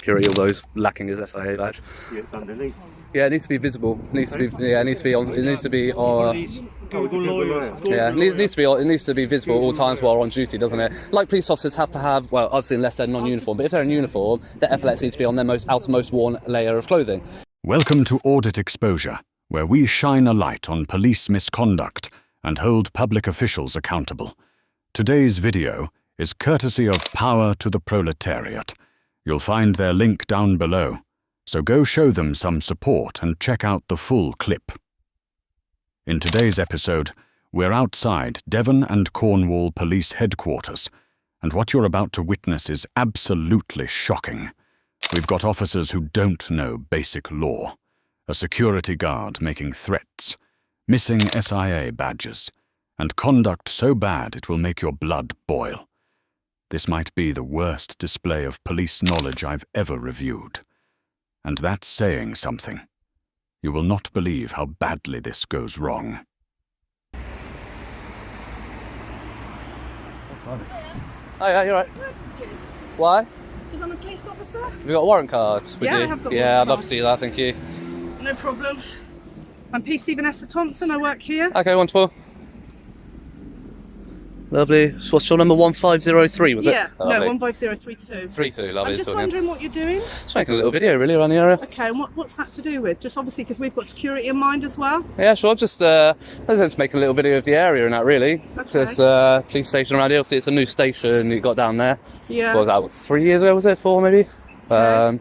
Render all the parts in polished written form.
security, although he's lacking his SIA badge. Yeah, it's underneath. Yeah, it needs to be visible. It needs to be. Yeah, it needs to be on. It needs to be. Yeah, it needs to be visible at all times while on duty, doesn't it? Like police officers have to have. Well, obviously, unless they're non-uniform, but if they're in uniform, their epaulets need to be on their outermost worn layer of clothing. Welcome to Audit Exposure, where we shine a light on police misconduct and hold public officials accountable. Today's video is courtesy of Power to the Proletariat. You'll find their link down below, so go show them some support and check out the full clip. In today's episode, we're outside Devon and Cornwall Police headquarters, and what you're about to witness is absolutely shocking. We've got officers who don't know basic law, a security guard making threats, missing SIA badges, and conduct so bad it will make your blood boil. This might be the worst display of police knowledge I've ever reviewed. And that's saying something. You will not believe how badly this goes wrong. Oh yeah, you're right. Why? Because I'm a police officer. Have you got a warrant card? Yeah, I have got a Yeah, warrant I'd love card. to see that, thank you. No problem. I'm PC Vanessa Thompson, I work here. Okay, wonderful. Lovely. So what's your number? 1503, was it? Yeah, no, Lovely. 15032. 32, lovely. I'm just so, wondering what you're doing. Just making a little video really around the area. Okay, and what's that to do with? Just obviously because we've got security in mind as well. Yeah, sure. Just make a little video of the area and that really. Okay. There's police station around here. Obviously, it's a new station you got down there. Yeah. What was that, 3 years ago, was it? 4 maybe? Yeah,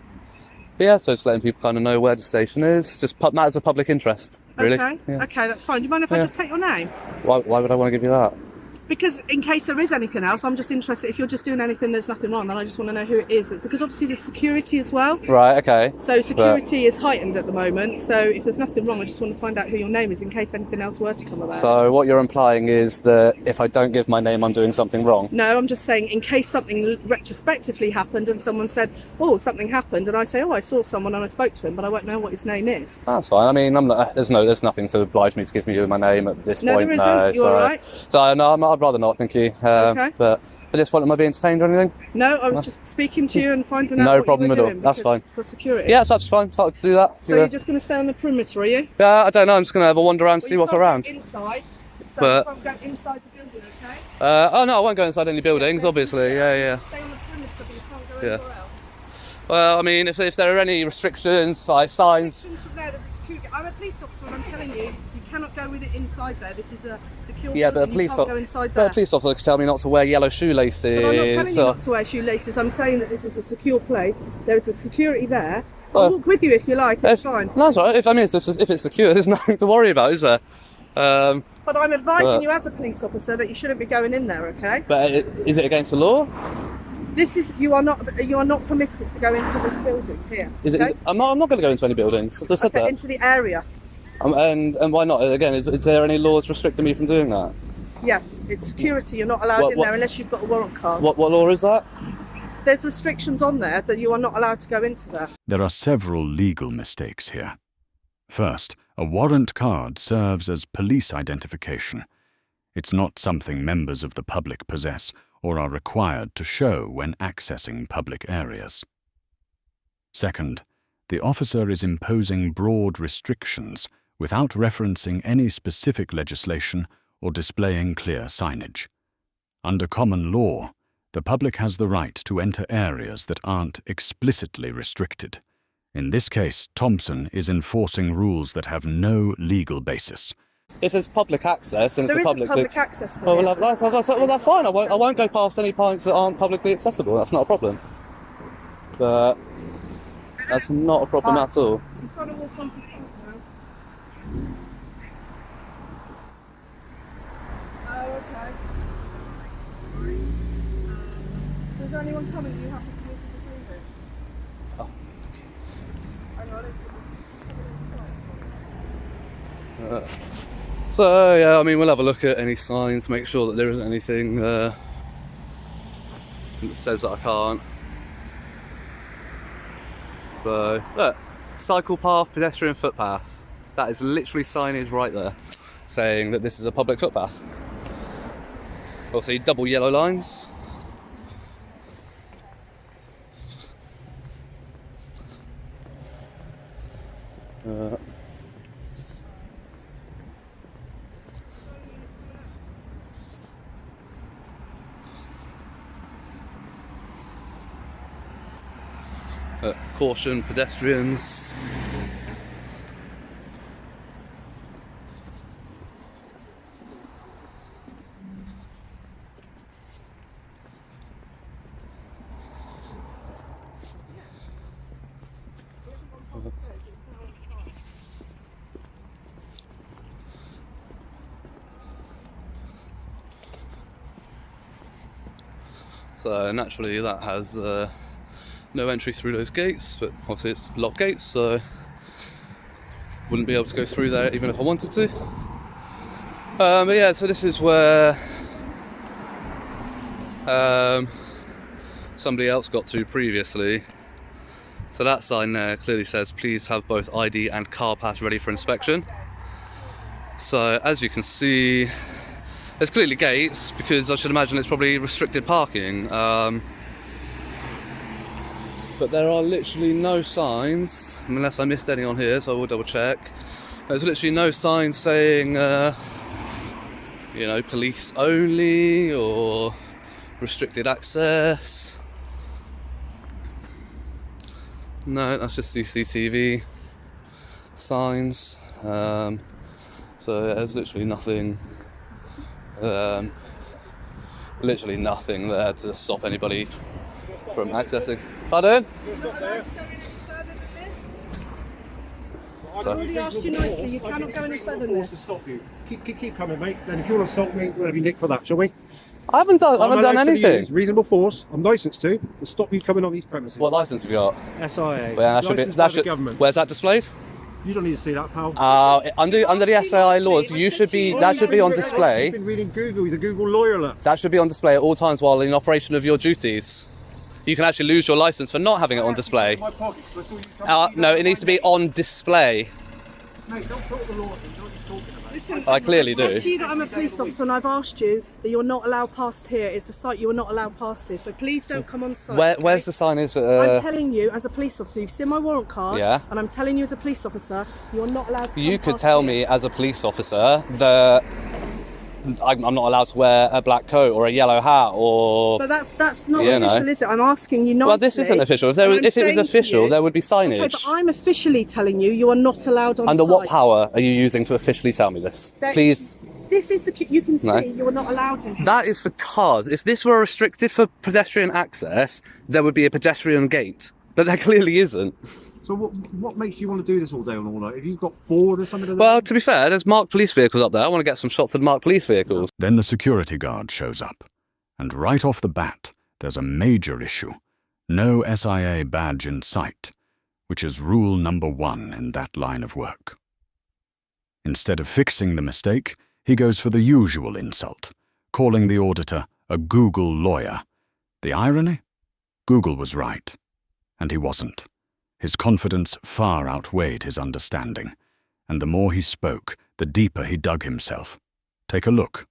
so just letting people kind of know where the station is. Just matters of public interest, really. Okay, Yeah. okay, that's fine. Do you mind if I just take your name? Why would I want to give you that? Because in case there is anything else, I'm just interested. If you're just doing anything, there's nothing wrong, then I just want to know who it is. Because obviously there's security as well. Right, okay. So security is heightened at the moment. So if there's nothing wrong, I just want to find out who your name is in case anything else were to come about. So what you're implying is that if I don't give my name, I'm doing something wrong? No, I'm just saying in case something retrospectively happened and someone said, oh, something happened, and I say, oh, I saw someone and I spoke to him, but I won't know what his name is. That's fine. I mean, I'm not, there's nothing to oblige me to give you my name at this point. There isn't. You're all right. So no, I'd rather not, thank you. Okay. But at this point, am I being detained or anything? No, I was just speaking to you and finding out No what problem you at were all. doing That's fine. For security. Yeah, that's fine. I'd like to do that. So you're just going to stay on the perimeter, are you? Yeah, I don't know. I'm just going to have a wander around, Well, see what's around. Inside. So But- you can't go inside the building, okay? Oh no, I won't go inside any buildings, obviously. Yeah. Stay on the perimeter, but you can't go Yeah. anywhere else. Well, I mean, if there are any restrictions, like signs. Restrictions from there, there's a security. I'm a police officer and I'm telling you, you cannot go with it inside there. This is a secure Yeah, but building, you can't go inside but there. a police officer can tell me not to wear yellow shoelaces. But I'm not telling you not to wear shoelaces. I'm saying that this is a secure place. There is a security there. I'll Well, walk with you if you like. It's fine. No, that's all right. If it's secure, there's nothing to worry about, is there? But I'm advising you as a police officer that you shouldn't be going in there. Okay? But is it against the law? You are not permitted to go into this building here. Okay? I'm not going to go into any buildings. I just said that. Into the area. And why not? Again, is there any laws restricting me from doing that? Yes, it's security. You're not allowed in there unless you've got a warrant card. What law is that? There's restrictions on there that you are not allowed to go into there. There are several legal mistakes here. First, a warrant card serves as police identification. It's not something members of the public possess or are required to show when accessing public areas. Second, the officer is imposing broad restrictions without referencing any specific legislation or displaying clear signage. Under common law, the public has the right to enter areas that aren't explicitly restricted. In this case, Thompson is enforcing rules that have no legal basis. If there's public access and it's There a is public access to well, this. that's fine. I won't go past any points that aren't publicly accessible. That's not a problem. But that's not a problem at all. I'm trying to walk on to front now. Oh, okay. Is there anyone coming? Do you have to use the it? Oh. Hang on, So yeah, I mean, we'll have a look at any signs, make sure that there isn't anything that says that I can't. So look, cycle path, pedestrian footpath. That is literally signage right there, saying that this is a public footpath. Obviously, double yellow lines. Caution pedestrians. So naturally that has no entry through those gates, but obviously it's locked gates, so wouldn't be able to go through there even if I wanted to. But yeah, so this is where somebody else got to previously. So that sign there clearly says please have both ID and car pass ready for inspection. So as you can see, there's clearly gates because I should imagine it's probably restricted parking. But there are literally no signs, unless I missed any on here, so I will double check. There's literally no signs saying, you know, police only or restricted access. No, that's just CCTV signs. So there's literally nothing. Literally nothing there to stop anybody from accessing. Pardon? You're not allowed to go any further than this. I've already asked you nicely, you cannot go any further than this. To stop you. Keep coming, mate. Then if you want to assault me, we'll have you nicked for that, shall we? I haven't done anything. Reasonable force. I'm licensed to stop you coming on these premises. What license have you got? SIA. Well, Licensed by the government. Where's that displayed? You don't need to see that, pal. Under the SAI laws, you should be. That should be on display. You've been reading Google. He's a Google lawyer, look. That should be on display at all times while in operation of your duties. You can actually lose your license for not having it on display. My pocket, so I saw you come No, it needs to be on display. Mate, don't put the law in. What are you talking about? Listen, I clearly I've said do. to you that I'm a police officer and I've asked you that you're not allowed past here. It's a site you are not allowed past here, so please don't come on site. Where's the signage? I'm telling you, as a police officer, you've seen my warrant card, Yeah. and I'm telling you as a police officer, you're not allowed to You come could past tell here. me as a police officer that I'm not allowed to wear a black coat or a yellow hat or. But that's not You know. official, is it? I'm asking you nicely. Well, this isn't official. If and I'm it was saying to official, you- there would be signage. Okay, but I'm officially telling you, you are not allowed on Under site. what power are you using to officially tell me this? Please. This is you can see No. you're not allowed in. That is for cars. If this were restricted for pedestrian access, there would be a pedestrian gate. But there clearly isn't. So what makes you want to do this all day and all night? Have you got bored or something? Well, to be fair, there's marked police vehicles up there. I want to get some shots of marked police vehicles. Then the security guard shows up. And right off the bat, there's a major issue. No SIA badge in sight, which is rule number 1 in that line of work. Instead of fixing the mistake, he goes for the usual insult, calling the auditor a Google lawyer. The irony? Google was right, and he wasn't. His confidence far outweighed his understanding, and the more he spoke, the deeper he dug himself. Take a look.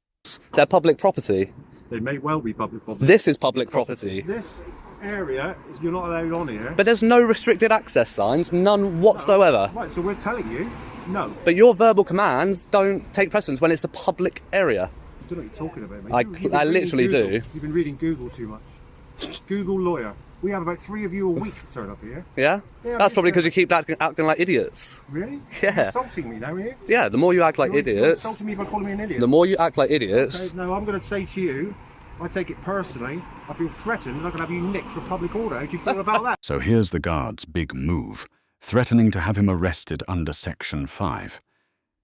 They're public property. They may well be public property. This is public property. This area, you're not allowed on here. But there's no restricted access signs, none whatsoever. Right, so we're telling you, no. But your verbal commands don't take precedence when it's a public area. I don't know what you're talking about, mate. I You've been literally reading do. Google. You've been reading Google too much. Google lawyer. We have about 3 of you a week turn up here. Yeah? Yeah, That's probably yeah. because you keep acting like idiots. Really? Yeah. You're insulting me now, are you? Yeah, the more you act like You're idiots, insulting me by calling me an idiot. the more you act like Okay, idiots, no, I'm going to say to you, I take it personally. I feel threatened and I can have you nicked for public order. How do you feel about that? So here's the guard's big move, threatening to have him arrested under Section 5.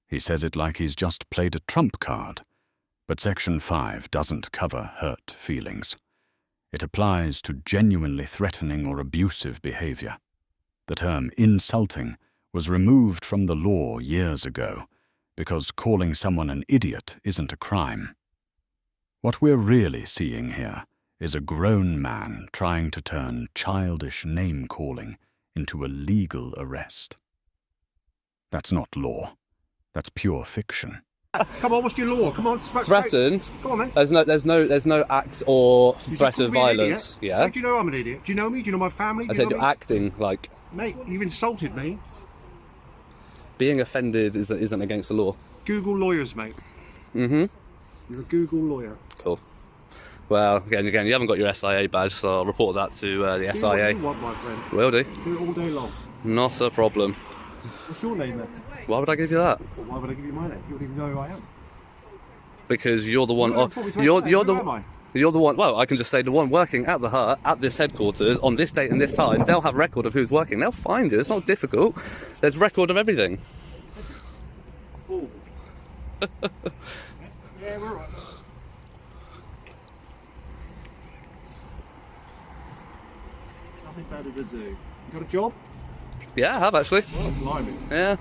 He says it like he's just played a trump card. But Section 5 doesn't cover hurt feelings. It applies to genuinely threatening or abusive behavior. The term insulting was removed from the law years ago because calling someone an idiot isn't a crime. What we're really seeing here is a grown man trying to turn childish name-calling into a legal arrest. That's not law. That's pure fiction. Come on, what's your law? Come on, threatened. Go on, then. There's no act or You threat just of called me an violence. idiot. Yeah. Do you know I'm an idiot? Do you know me? Do you know my family? I Do you said know you're me? acting like. Mate, you've insulted me. being offended isn't against the law. Google lawyers, mate. Mm-hmm. You're a Google lawyer. Cool. Well, again, you haven't got your SIA badge, so I'll report that to the SIA. Do what you want, my friend. Will do. Do it all day long. Not a problem. What's your name then? Why would I give you that? Well, why would I give you my name? You wouldn't even know who I am. Because you're the one. Who am I? You're the one. Well, I can just say the one working at the hut at this headquarters on this date and this time. They'll have record of who's working. They'll find it. It's not difficult. There's record of everything. Fool. Yeah, we're right. Nothing better to do. You got a job? Yeah, I have actually. Well, blimey. Yeah.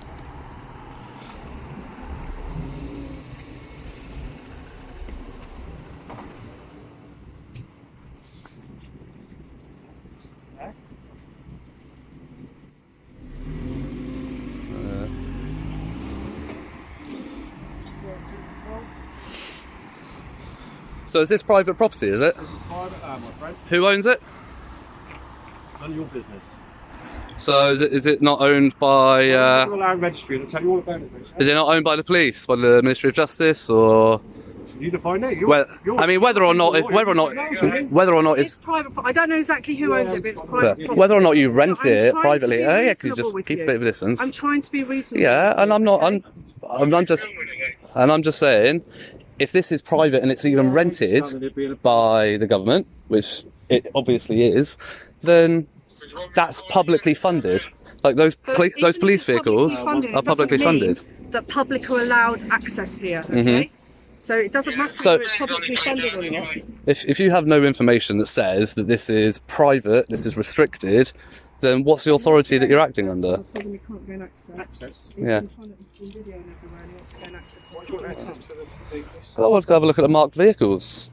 So is this private property, is it? This is private land, my friend. Who owns it? None of your business. So is it not owned by... Go to the land registry and I'll tell you all about it, mate. is it not owned by the police, by the Ministry of Justice, or... You define that. I mean, whether or not It's private. I don't know exactly who owns it, but it's private. property. whether or not you rent I'm it trying privately, to be yeah, could you reasonable just with keep a you. bit of a distance? I'm trying to be reasonable. Yeah, and I'm just saying, if this is private and it's even rented by the government, which it obviously is, then that's publicly funded. Like those police vehicles are publicly funded. That public are allowed access here. Okay. So it doesn't matter whether it's publicly funded or not. If you have no information that says that this is private, this is restricted, then what's the authority that you're acting under? You can't gain access. Yeah. Why do you want access to the police? I want to go have a look at the marked vehicles.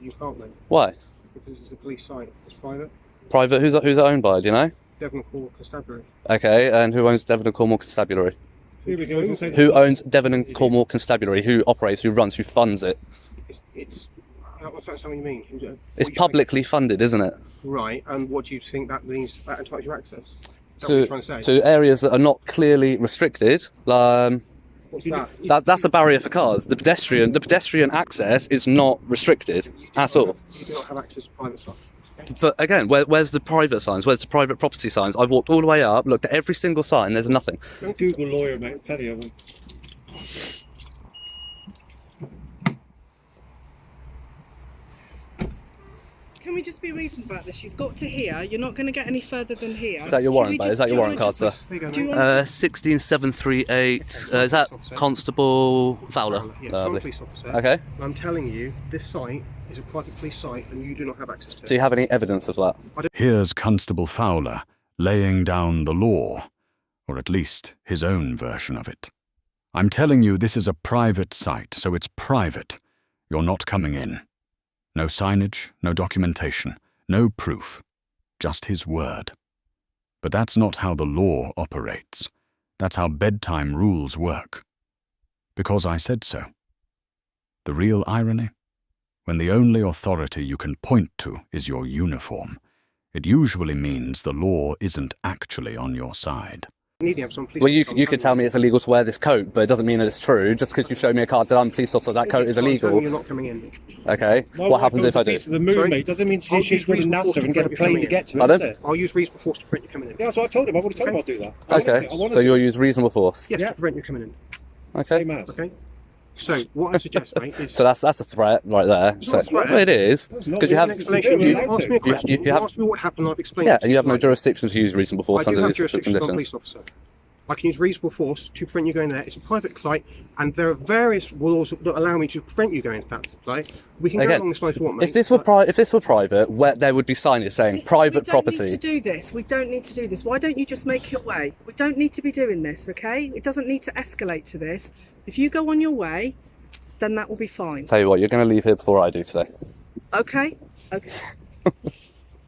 You can't, mate. Why? Because it's a police site. It's private. Private? Who's it owned by? Do you know? Devon Cornwall Constabulary. Okay, and who owns Devon and Cornwall Constabulary? Here we go. Who owns Devon and Cornwall Constabulary? Who operates? Who runs? Who funds it? It's what's that something you mean? It's publicly funded, isn't it? Right, and what do you think that means? That entitles you access? Is that what you're trying to say? To areas that are not clearly restricted. What's that? That's a barrier for cars. The pedestrian access is not restricted at all. You do not have access to private stuff. But again, where's the private signs? Where's the private property signs? I've walked all the way up, looked at every single sign. There's nothing. Don't Google lawyer, mate. Tell you. Can we just be reasonable about this? You've got to here. You're not going to get any further than here. Is that your warrant, mate? Is that your warrant card, sir? 16738. Is that Constable Fowler? Yeah, I'm a police officer. Okay. I'm telling you, this site is a private police site and you do not have access to it. Do you have any evidence of that? Here's Constable Fowler laying down the law, or at least his own version of it. I'm telling you this is a private site, so it's private. You're not coming in. No signage, no documentation, no proof. Just his word. But that's not how the law operates. That's how bedtime rules work. Because I said so. The real irony? When the only authority you can point to is your uniform, it usually means the law isn't actually on your side. Well, you could tell me it's illegal to wear this coat, but it doesn't mean that it's true. Just because you showed me a card that I'm a police officer, that coat is illegal. You're not coming in. Okay. What happens if I do? The moon, mate, doesn't mean she's got a NASA and get a plane to get to it. Pardon? I'll use reasonable force to prevent you coming in. Yeah, that's what I told him. I've already told him I'll do that. Okay. So you'll use reasonable force. Yes, to prevent you coming in. Okay. Okay. So what I suggest, mate, is So that's a threat right there. It's not a threat. Well, it is because you have you ask me a question. You ask me what happened. I've explained. yeah, it to and you have no tonight. jurisdiction to use reasonable force I do under have these strict jurisdiction as a conditions. police officer. I can use reasonable force to prevent you going there. It's a private site, and there are various laws that allow me to prevent you going to that site. We can go Again, along this line if you want, mate. if this were private, where there would be signage saying private property. We don't need to do this. We don't need to do this. Why don't you just make your way? We don't need to be doing this, okay? It doesn't need to escalate to this. If you go on your way, then that will be fine. Tell you what, you're going to leave here before I do today. Okay? Okay.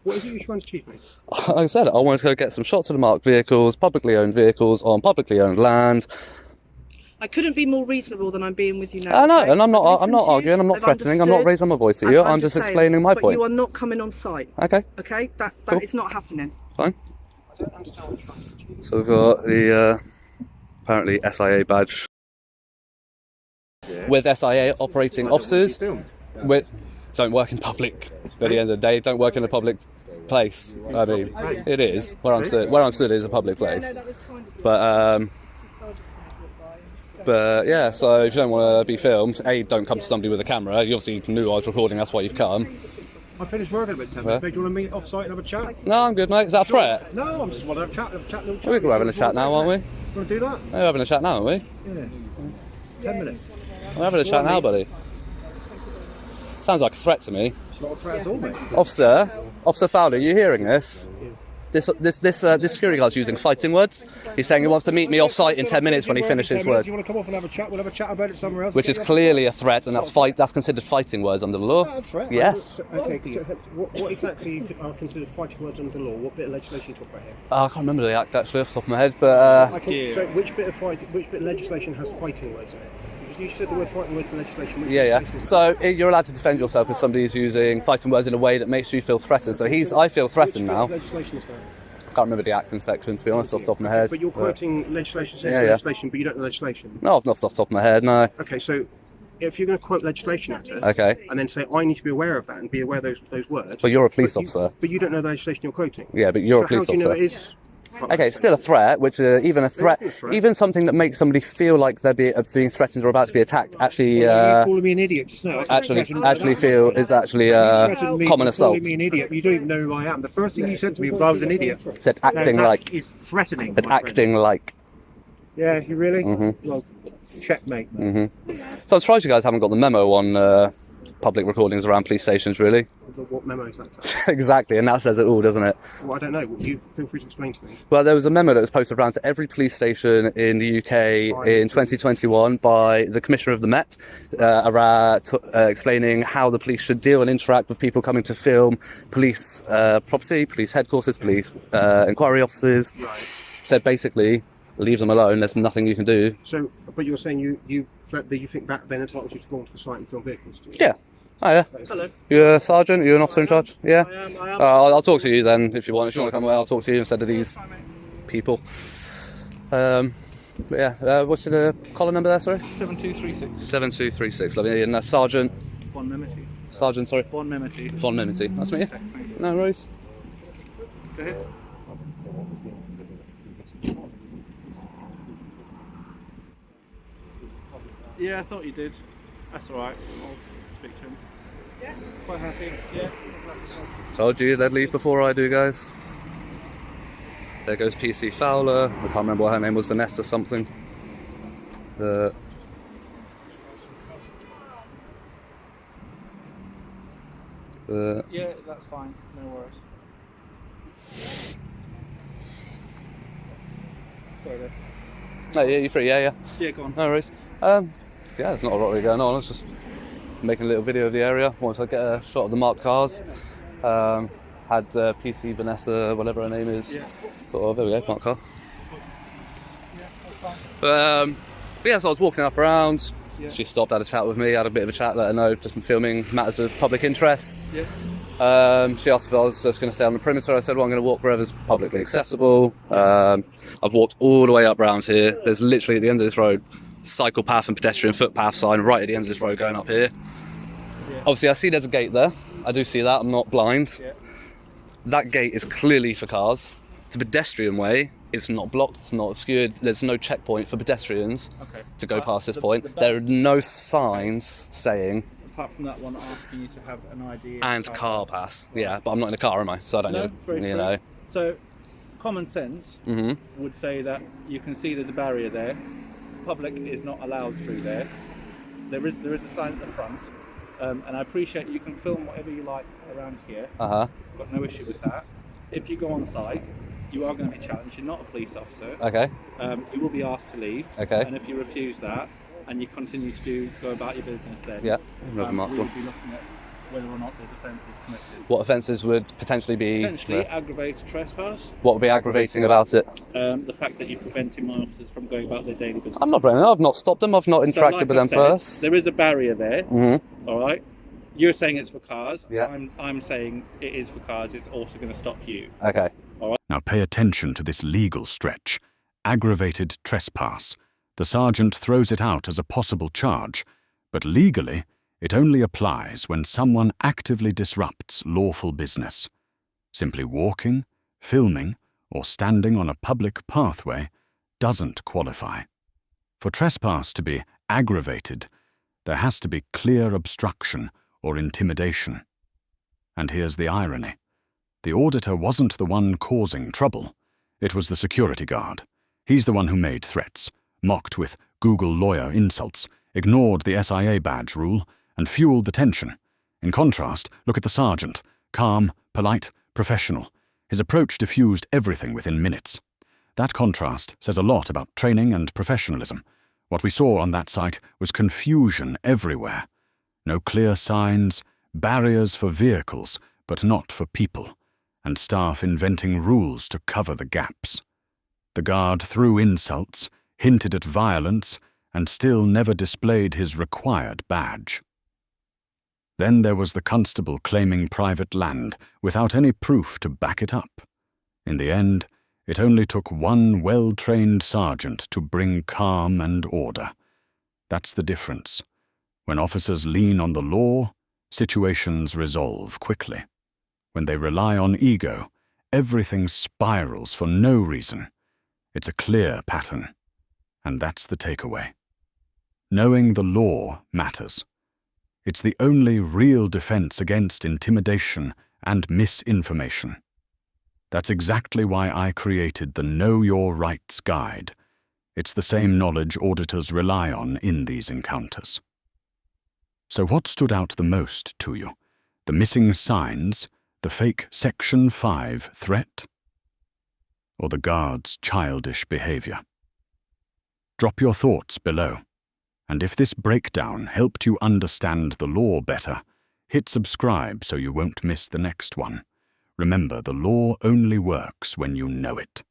What is it you're trying to achieve, mate? Like I said, I wanted to go get some shots of the marked vehicles, publicly owned vehicles on publicly owned land. I couldn't be more reasonable than I'm being with you now. I know, okay? and I'm not I've listened to you, arguing, I'm not I've threatening, I'm not understood, raising my voice at and you, I'm just saying, explaining my but point. you are not coming on site. Okay. Okay? That Cool. is not happening. Fine. I don't understand what you're trying to achieve. So we've got the apparently SIA badge. With SIA operating officers, don't work in public. At the end of the day, don't work in a public place. I mean, it is where I'm stood is a public place. But yeah, so if you don't want to be filmed, don't come to somebody with a camera. You obviously knew I was recording, that's why you've come. I finished working about 10 minutes. Do you want to meet off-site and have a chat? No, I'm good, mate. Is that a threat? No, I'm just want to have a chat. We're having a chat now, aren't we? Want to do that? We're having a chat now, aren't we? Yeah. 10 minutes. We're having a chat now, buddy. Sounds like a threat to me. It's not a threat at all, mate. Officer Fowler, are you hearing this? This security guard's using fighting words. He's saying he wants to meet me off-site in 10 minutes when he finishes work. You want to come off and have a chat? We'll have a chat about it somewhere else. Which is clearly a threat, and that's considered fighting words under the law. Is that a threat? Yes. Okay, what exactly are considered fighting words under the law? What bit of legislation you talk about here? I can't remember the act actually off the top of my head, but So which bit of legislation has fighting words in it? You said the word fighting words in legislation. yeah. So you're allowed to defend yourself if somebody's using fighting words in a way that makes you feel threatened. So I feel threatened now. Which bit of legislation is that? I can't remember the act and section, to be honest, off the top of my head. But you're quoting legislation, says Yeah. legislation, but you don't know legislation. No, not off the top of my head, no. Okay, so if you're going to quote legislation at us, Okay. and then say I need to be aware of that and be aware of those words. But you're a police officer. But you don't know the legislation you're quoting. Yeah, but you're a police how do you know officer. it is? Okay, it's still a threat, which even a threat, even something that makes somebody feel like they're being threatened or about to be attacked, actually, You're calling me an idiot just now. actually feel is actually common assault. Calling me an idiot. You don't even know who I am. The first thing you said to me was I was an idiot. Said acting like. Is threatening. But acting like. Yeah, you really? Mm-hmm. Well, checkmate. So I'm surprised you guys haven't got the memo on public recordings around police stations, really. What memo is that? Exactly, and that says it all, doesn't it? Well, I don't know. You feel free to explain to me. Well, there was a memo that was posted around to every police station in the UK in 2021 by the Commissioner of the Met, explaining how the police should deal and interact with people coming to film police property, police headquarters, police inquiry offices. Right. Said basically, leave them alone. There's nothing you can do. So, but you're saying you think that then entitles you to go onto the site and film vehicles? Do you? Yeah. Oh yeah. Hello. You're a sergeant? You're an officer in charge? Yeah. I am. I'll talk to you then if you want. If you want to come away, I'll talk to you instead of these people. But yeah. What's the collar number there? Sorry. 7236. 7236. Lovely. And Sergeant. Von Mimity. Sergeant. Sorry. Von Mimity. Von Mimity. Nice to meet you. No worries. Go ahead. Yeah, I thought you did. That's alright. I'll speak to him. Yeah. Quite happy. Yeah. Told you they'd leave before I do, guys. There goes PC Fowler. I can't remember what her name was. Vanessa something. Yeah, that's fine. No worries. Sorry, Dave. Oh, yeah, you're free. Yeah. Yeah, go on. No worries. Yeah, there's not a lot really going on. I was just making a little video of the area. Once I get a shot of the marked cars. Had PC Vanessa, whatever her name is. Yeah. Sort of, there we go, marked car. But yeah, so I was walking up around. Yeah. She stopped, had a chat with me, had a bit of a chat, let her know just been filming matters of public interest. Yeah. She asked if I was just going to stay on the perimeter. I said, well, I'm going to walk wherever's publicly accessible. I've walked all the way up round here. There's literally at the end of this road, cycle path and pedestrian footpath sign right at the end of this road going up here. Yeah. Obviously, I see there's a gate there. I do see that. I'm not blind. Yeah. That gate is clearly for cars. It's a pedestrian way. It's not blocked. It's not obscured. There's no checkpoint for pedestrians to go past this point. There are no signs saying. Apart from that one asking you to have an ID And car pass. Yeah, but I'm not in a car, am I? So I don't know. Very You true. know. So, common sense would say that you can see there's a barrier there. Public is not allowed through there. There is a sign at the front, and I appreciate you can film whatever you like around here. Got no issue with that. If you go on site, you are going to be challenged. You're not a police officer. Okay. You will be asked to leave. Okay. And if you refuse that, and you continue to go about your business, then Yeah. we will be looking at whether or not there's offences committed. What offences would potentially be? Potentially aggravated trespass. What would be aggravating about it? The fact that you're preventing my officers from going about their daily business. I'm not blaming them. I've not stopped them. I've not So interacted like with I them said, first. There is a barrier there. All right. You're saying it's for cars. Yeah. I'm saying it is for cars. It's also going to stop you. Okay. Now pay attention to this legal stretch. aggravated trespass. The sergeant throws it out as a possible charge, but legally, it only applies when someone actively disrupts lawful business. Simply walking, filming, or standing on a public pathway doesn't qualify. For trespass to be aggravated, there has to be clear obstruction or intimidation. And here's the irony. The auditor wasn't the one causing trouble. It was the security guard. He's the one who made threats, mocked with Google lawyer insults, ignored the SIA badge rule, and fueled the tension. In contrast, look at the sergeant. Calm, polite, professional. His approach diffused everything within minutes. That contrast says a lot about training and professionalism. What we saw on that site was confusion everywhere. No clear signs, barriers for vehicles, but not for people, and staff inventing rules to cover the gaps. The guard threw insults, hinted at violence, and still never displayed his required badge. Then there was the constable claiming private land without any proof to back it up. In the end, it only took one well-trained sergeant to bring calm and order. That's the difference. When officers lean on the law, situations resolve quickly. When they rely on ego, everything spirals for no reason. It's a clear pattern, and that's the takeaway. Knowing the law matters. It's the only real defense against intimidation and misinformation. That's exactly why I created the Know Your Rights Guide. It's the same knowledge auditors rely on in these encounters. So what stood out the most to you? The missing signs, the fake Section 5 threat, or the guard's childish behavior? Drop your thoughts below. And if this breakdown helped you understand the law better, hit subscribe so you won't miss the next one. Remember, the law only works when you know it.